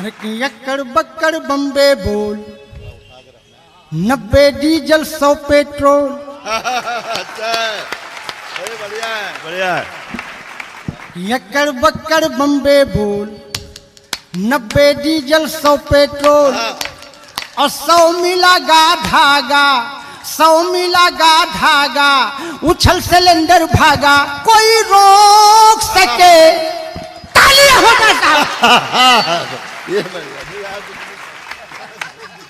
अरे कि यक्कड़ बक्कड़ बम्बे बोल, 90 डीजल 100 पेट्रोल। अच्छा बढ़िया है, बढ़िया है। यक्कड़ बक्कड़ बम्बे बोल, 90 डीजल 100 पेट्रोल। और 100 मिला गा धागा, 100 मिला गा धागा, उछल सिलेंडर भागा, कोई रोक सके। तालियां हो जाता। ये बढ़िया।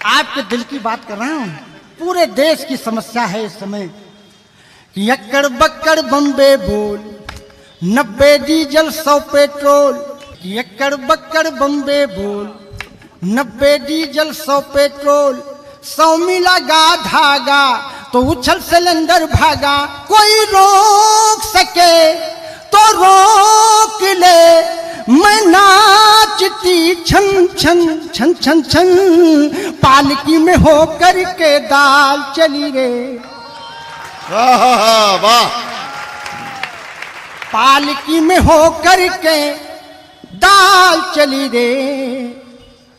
आपके दिल की बात कर रहा हूं। पूरे देश की समस्या है इस समय कि यक्कड़ बक्कड़ बम्बे बोल, 90 डीजल 100 पेट्रोल। यक्कड़ बक्कड़ बम्बे बोल, 90 डीजल 100 पेट्रोल। 100 मिला गा धागा तो उछल सिलेंडर भागा, कोई रोक सके तो रोक ले। मैं नाचती छन छन छन छन छन, पालकी में होकर के दाल चली रे। वाह। पालकी में होकर के दाल चली रे,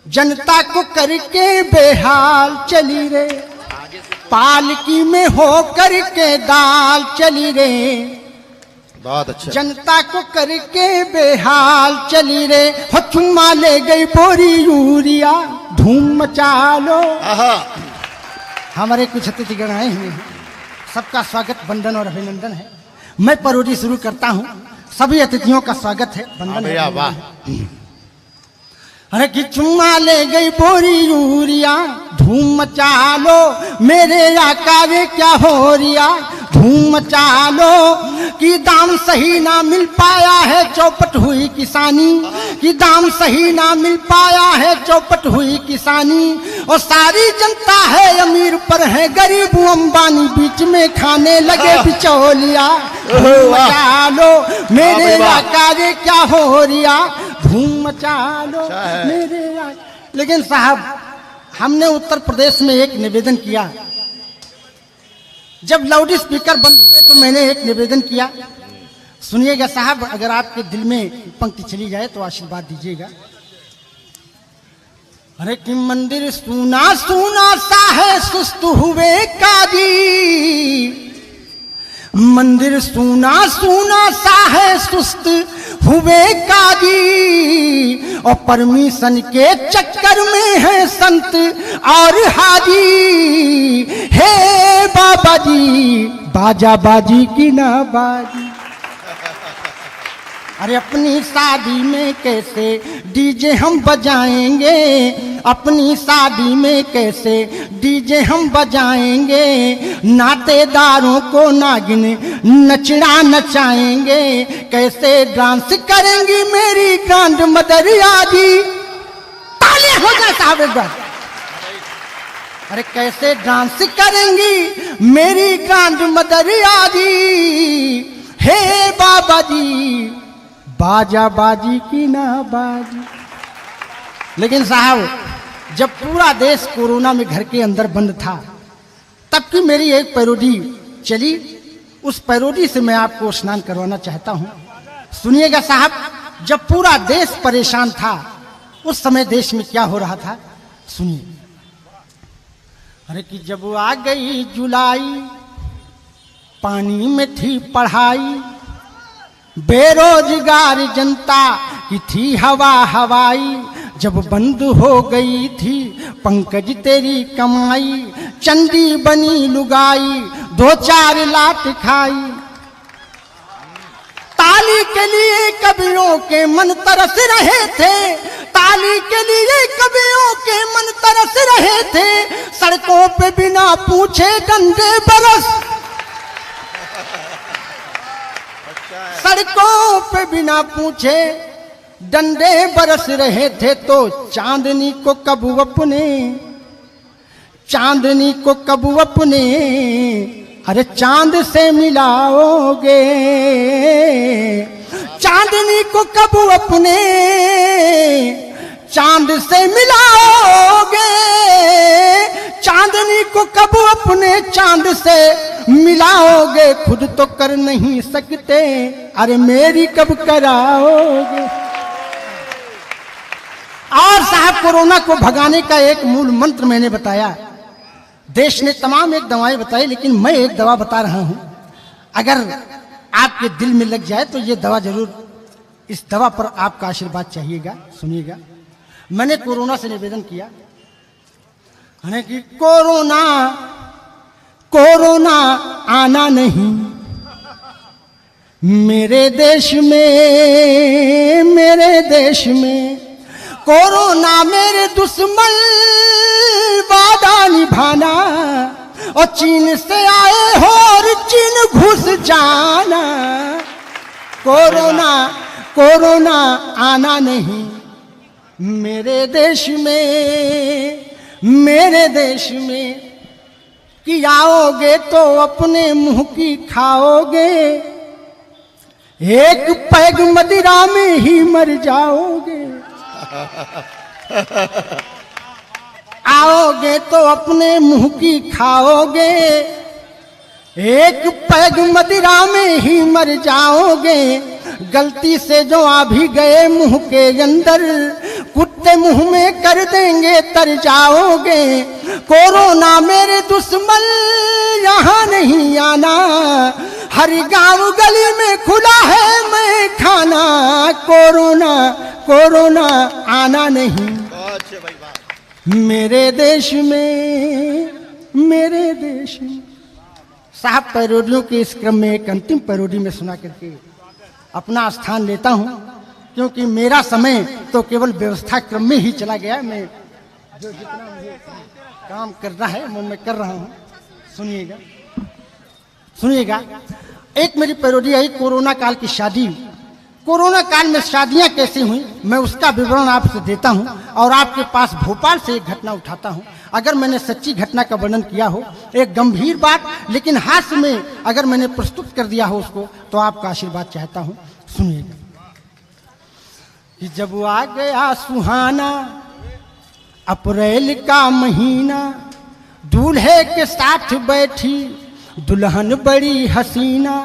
जनता को करके बेहाल चली रे। पालकी में होकर के दाल चली रे, बहुत अच्छा। जनता को करके बेहाल चली रे। हो चुम्मा ले गई बोरी यूरिया, धूम मचा लो। हमारे कुछ अतिथिगण आए हुए हैं, सबका स्वागत वंदन और अभिनंदन है। मैं पैरोडी शुरू करता हूँ, सभी अतिथियों का स्वागत है, वंदन है। वाह। अरे कि चुम्मा ले गई बोरी यूरिया, धूम मचा लो। मेरे आका रे क्या हो रिया, धूम मचा लो। कि दाम सही ना मिल पाया है, चौपट हुई किसानी। कि दाम सही ना मिल पाया है, चौपट हुई किसानी। और सारी जनता है अमीर पर है गरीब अंबानी, बीच में खाने लगे बिचौलिया। धूम मचा लो मेरे आका रे क्या हो रिया, धूम मचा लो मेरे। लेकिन साहब, हमने उत्तर प्रदेश में एक निवेदन किया। जब लाउड स्पीकर बंद हुए तो मैंने एक निवेदन किया, सुनिएगा साहब। अगर आपके दिल में पंक्ति चली जाए तो आशीर्वाद दीजिएगा। अरे कि मंदिर सूना सूना सा है, सुस्त हुए काजी। मंदिर सूना सूना सा है, सुस्त हुए काजी। और परमिशन के चक्कर में है संत और हाजी। हे बाबा जी, बाजा बाजी की ना बाजी। अरे अपनी शादी में कैसे डीजे हम बजाएंगे, अपनी शादी में कैसे डीजे हम बजाएंगे। नातेदारों को नागिन नचड़ा नचाएंगे, कैसे डांस करेंगी मेरी ग्रैंड मदर आजी। तालियां हो जाए साहब एक बार। अरे कैसे डांस करेंगी मेरी ग्रैंड मदर आजी। हे बाबा जी, बाजा बाजी की ना बाजी। लेकिन साहब, जब पूरा देश कोरोना में घर के अंदर बंद था, तब की मेरी एक पैरोडी चली। उस पैरोडी से मैं आपको स्नान करवाना चाहता हूं। सुनिएगा साहब, जब पूरा देश परेशान था, उस समय देश में क्या हो रहा था, सुनिए। अरे कि जब आ गई जुलाई, पानी में थी पढ़ाई। बेरोजगार जनता की थी हवा हवाई। जब बंद हो गई थी पंकज तेरी कमाई, चंदी बनी लुगाई, 2-4 लात खाई। ताली के लिए कवियों के मन तरस रहे थे, ताली के लिए कवियों के मन तरस रहे थे। सड़कों पे बिना पूछे डंडे बरस, सड़कों पे बिना पूछे डंडे बरस रहे थे। तो चांदनी को कब अपने, चांदनी को कब अपने, अरे चांद से मिलाओगे। चांदनी को कब अपने चांद से मिलाओगे। चांदनी को कब अपने चांद से मिलाओगे। खुद तो कर नहीं सकते, अरे मेरी कब कराओगे। और साहब कोरोना को भगाने का एक मूल मंत्र मैंने बताया। देश ने तमाम एक दवाएं बताई, लेकिन मैं एक दवा बता रहा हूं, अगर आपके दिल में लग जाए तो ये दवा जरूर, इस दवा पर आपका आशीर्वाद चाहिएगा। सुनिएगा, मैंने कोरोना से निवेदन किया है कि कोरोना कोरोना आना नहीं मेरे देश में, मेरे देश में। कोरोना मेरे दुश्मन, वादा निभाना, और चीन से आए हो और चीन घुस जाना। कोरोना कोरोना आना नहीं मेरे देश में, मेरे देश में। कि आओगे तो अपने मुंह की खाओगे, एक पैग मदिरा में ही मर जाओगे। आओगे तो अपने मुंह की खाओगे, एक पैग मदिरा में ही मर जाओगे। गलती से जो आ भी गए मुंह के अंदर, कुत्ते मुंह में कर देंगे तर जाओगे। कोरोना मेरे दुश्मन, यहाँ नहीं आना, हर गांव गली में खुला है मैं खाना। कोरोना कोरोना आना नहीं मेरे देश में, मेरे देश में। साहब, पैरोडियों के इस क्रम में एक अंतिम पैरोडी में सुना करके अपना स्थान लेता हूं, क्योंकि मेरा समय तो केवल व्यवस्था क्रम में ही चला गया। मैं जो जितना मुझे काम करना है वो मैं कर रहा हूं। सुनिएगा, सुनिएगा। एक मेरी पैरोडी आई, कोरोना काल की शादी। कोरोना काल में शादियां कैसी हुई, मैं उसका विवरण आपसे देता हूं और आपके पास भोपाल से एक घटना उठाता हूं। अगर मैंने सच्ची घटना का वर्णन किया हो, एक गंभीर बात, लेकिन हास्य में अगर मैंने प्रस्तुत कर दिया हो उसको, तो आपका आशीर्वाद चाहता हूं। सुनिएगा कि जब आ गया सुहाना अप्रैल का महीना, दूल्हे के साथ बैठी दुल्हन बड़ी हसीना।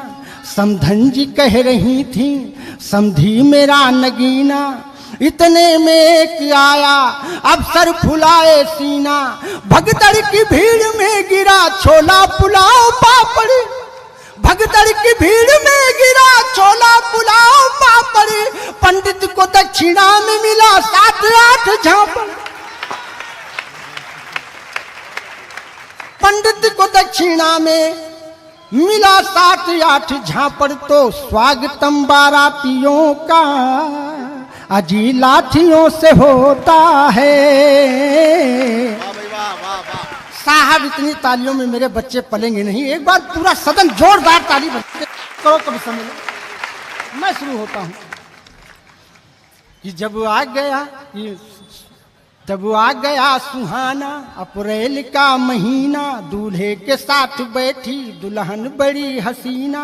समधन जी कह रही थी समधी मेरा नगीना, इतने में एक आया अफसर फुलाए सीना। भगदड़ की भीड़ में गिरा छोला पुलाव पापड़, भगदड़ की भीड़ में गिरा छोला पुलाव पापड़। पंडित को दक्षिणा में मिला 7-8 झापड़, पंडित को दक्षिणा में मिला 7-8 झापड़। तो स्वागतम बारातियों का अजी लाठियों से होता है। साहब, इतनी तालियों में मेरे बच्चे पलेंगे नहीं। एक बार पूरा सदन जोरदार ताली बजाते करो कभी समय में। मैं शुरू होता हूं कि जब आ गया सुहाना अप्रैल का महीना, दूल्हे के साथ बैठी दुल्हन बड़ी हसीना।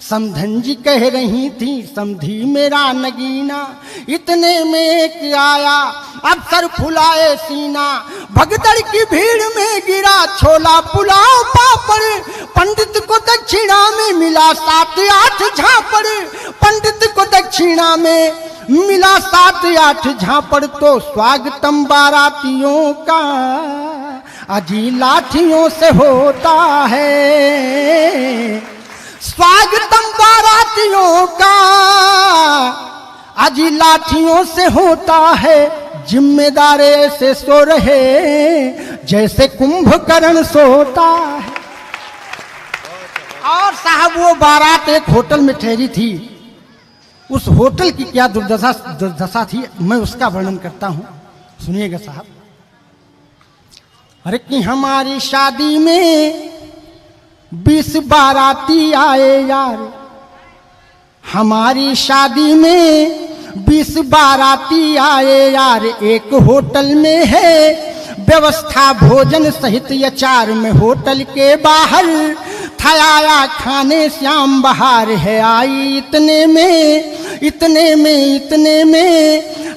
समधन जी कह रही थी समधी मेरा नगीना, इतने में एक आया अफसर फुलाए सीना। भगदड़ की भीड़ में गिरा छोला पुलाव पापड़, पंडित को दक्षिणा में मिला 7-8 झापड़। पंडित को दक्षिणा में मिला 7-8 झापड़। तो स्वागतम बारातियों का अजी लाठियों से होता है। स्वागतम बारातियों का अजी लाठियों से होता है। जिम्मेदार से सो रहे जैसे कुंभकर्ण सोता है। और साहब, वो बारात एक होटल में ठहरी थी। उस होटल की क्या दुर्दशा थी, मैं उसका वर्णन करता हूं। सुनिएगा साहब। अरे कि हमारी शादी में 20 बाराती आए यार, हमारी शादी में 20 बाराती आए यार। एक होटल में है व्यवस्था भोजन सहित अचार में। होटल के बाहर था आया खाने श्याम बहार है आई। इतने में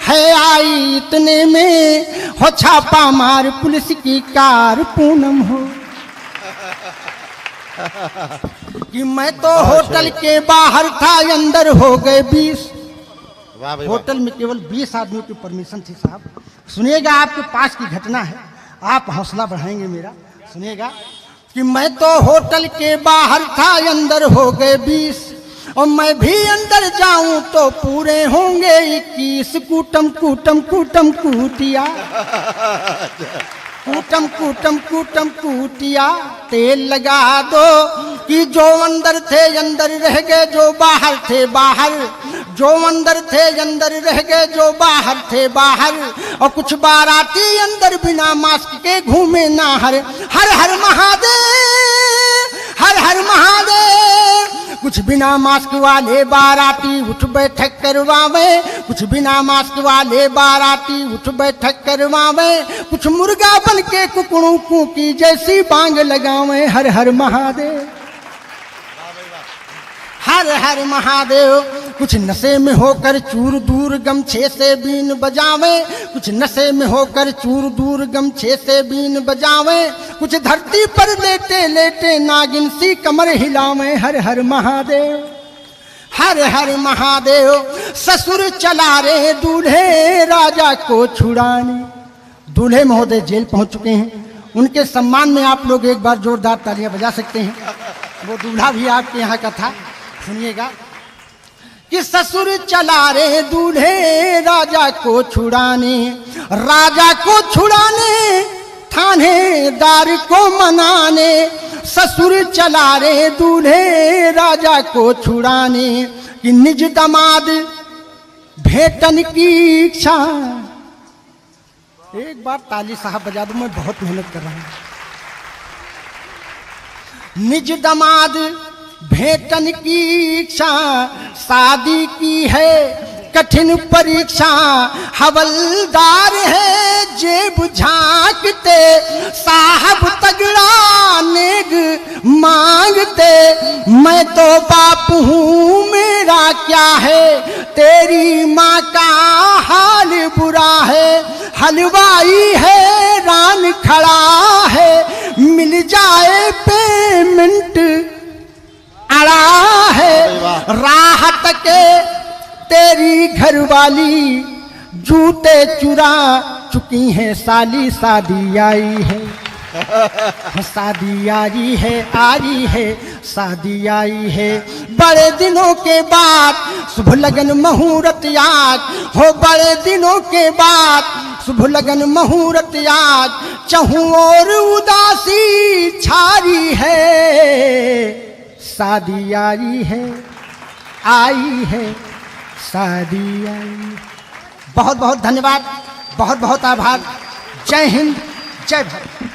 है आई, इतने में हो छापा मार पुलिस की कार पूनम हो। कि मैं तो होटल के बाहर था, अंदर हो गए 20। वाह भाई वाह। होटल में केवल 20 आदमियों की परमिशन थी साहब। सुनिएगा, आपके पास की घटना है, आप हौसला बढ़ाएंगे मेरा। सुनिएगा कि मैं तो होटल के बाहर था, अंदर हो गए 20, और मैं भी अंदर जाऊं तो पूरे होंगे 21। कूटम कूटम कूटम कूटिया, कूटम कूटम कूटम कूटिया, तेल लगा दो कि जो अंदर थे अंदर रह गए, जो बाहर थे बाहर, जो अंदर थे अंदर रह गए, जो बाहर थे बाहर। और कुछ बाराती अंदर बिना मास्क के घूमे ना हर हर महादेव, हर हर महादेव। कुछ बिना मास्क वाले बाराती उठ बैठक करवावे, कुछ बिना मास्क वाले बाराती उठ बैठक करवावे। कुछ मुर्गा बन के कुकड़ों की जैसी बांग लगावे। हर हर महादेव, हर हर महादेव। कुछ नशे में होकर चूर दूर गमछे से बीन बजावे, कुछ नशे में होकर चूर दूर गमछे से बीन बजावे। कुछ धरती पर लेटे लेटे नागिन सी कमर हिलावे। हर हर महादेव, हर हर महादेव। ससुर चला रे दूल्हे राजा को छुड़ाने। दूल्हे महोदय जेल पहुंच चुके हैं, उनके सम्मान में आप लोग एक बार जोरदार तालियां बजा सकते हैं। वो दूल्हा भी आपके यहाँ का था। सुनिएगा कि ससुर चला रे दूल्हे राजा को छुड़ाने, राजा को छुड़ाने थानेदार को मनाने। ससुर चला रे दूल्हे राजा को छुड़ाने कि निज दामाद भेटन की इच्छा। एक बार ताली साहब बजा दो, मैं बहुत मेहनत कर रहा हूं। निज दामाद भेटन की इच्छा, शादी की है कठिन परीक्षा। हवलदार है जेब झांकते, साहब तगड़ा नेग मांगते। मैं तो बाप हूँ मेरा क्या है, तेरी माँ का हाल बुरा है। हलवाई है रान खड़ा है, मिल जाए पेमेंट अड़ा है। राहत के तेरी घरवाली जूते चुरा चुकी है साली। शादी आई है, शादी आई है, शादी आई है। बड़े दिनों के बाद शुभ लगन मुहूर्त आज हो, बड़े दिनों के बाद शुभ लगन मुहूर्त आज। चहु और उदासी छारी है, शादी आई है, शादी आई। बहुत बहुत धन्यवाद, बहुत बहुत आभार। जय हिंद, जय भारत।